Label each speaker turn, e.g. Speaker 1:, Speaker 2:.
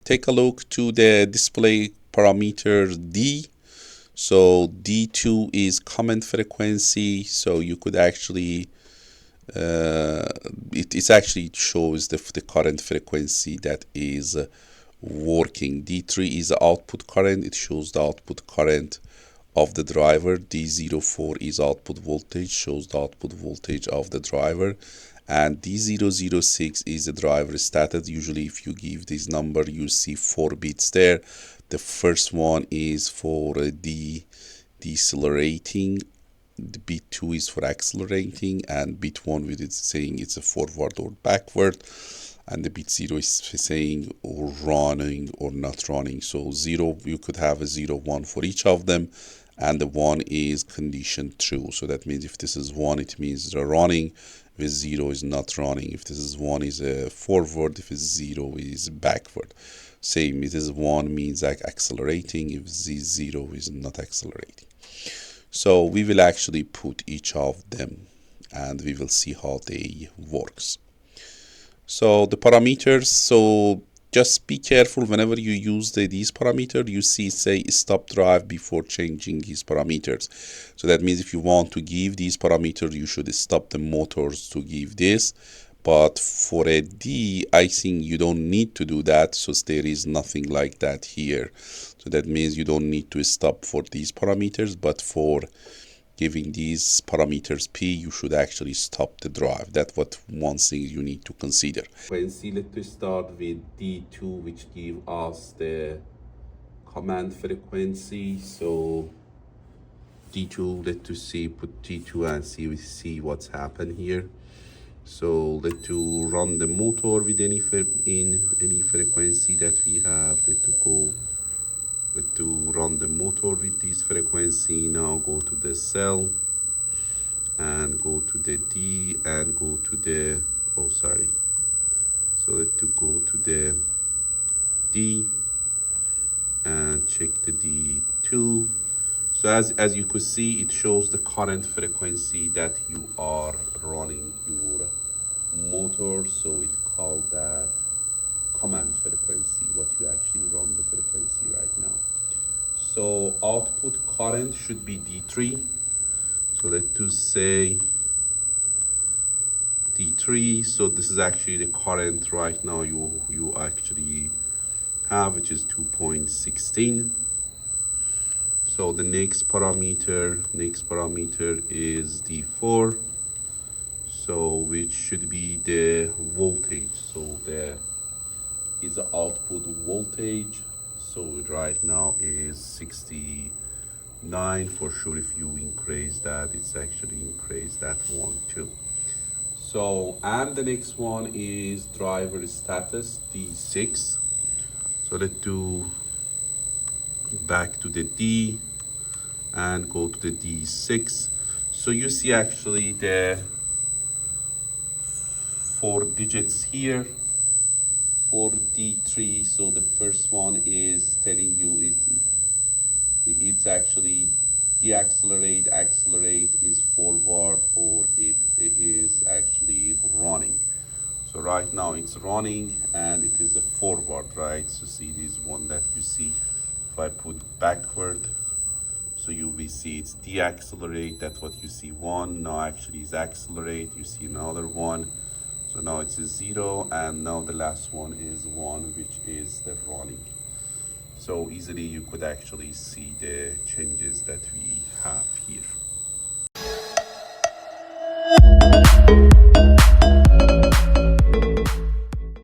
Speaker 1: take a look to the display parameter D. So D2 is command frequency, so you could actually it actually shows the current frequency that is working. D3 is the output current, it shows the output current of the driver. D04 is output voltage, shows the output voltage of the driver. And D006 is the driver status. Usually if you give this number, you see 4 bits there. The first one is for decelerating, the bit 2 is for accelerating, and bit 1 with it saying it's a forward or backward, and the bit 0 is saying or running or not running. So 0, you could have a 0, 1 for each of them, and the 1 is condition true. So that means if this is 1, it means they're running. If it's 0 is not running. If this is 1 is a forward. If it's 0 is backward. Same, it is 1 means like accelerating. If this 0 is not accelerating. So we will actually put each of them and we will see how they works. So the parameters, so just be careful whenever you use these parameters, you see say stop drive before changing these parameters. So that means if you want to give these parameters, you should stop the motors to give this. But for a D, I think you don't need to do that, so there is nothing like that here. So that means you don't need to stop for these parameters, but for giving these parameters P, you should actually stop the drive. That's what one thing you need to consider. Frequency, let's start with D2, which give us the command frequency. So D2, let's see, put D2 and see what's happened here. So let's run the motor with any frequency that we have. Let's run the motor with this frequency. Now go to the cell and go to the D and go to the So let's go to the D and check the D2. So as you could see, it shows the current frequency that you are running your motor. So it called that command frequency, what you actually run the frequency right now. So output current should be D3. So let's say D3. So this is actually the current right now you actually have, which is 2.16. So the next parameter is D4. So which should be the voltage. So there is the output voltage. So right now is 69 for sure. If you increase that, it's actually increased that one too. So and the next one is driver status, D6. So let's do back to the D and go to the D6. So you see actually the 4 digits here for D3. So the first one is telling you it's actually deaccelerate, accelerate is forward, or it is actually running. So right now it's running and it is a forward, right? So see this one that you see, if I put backward, so you will see it's deaccelerate, that's what you see, 1. Now actually is accelerate, you see another 1. So now it's a 0, and now the last one is 1, which is the running. So easily you could actually see the changes that we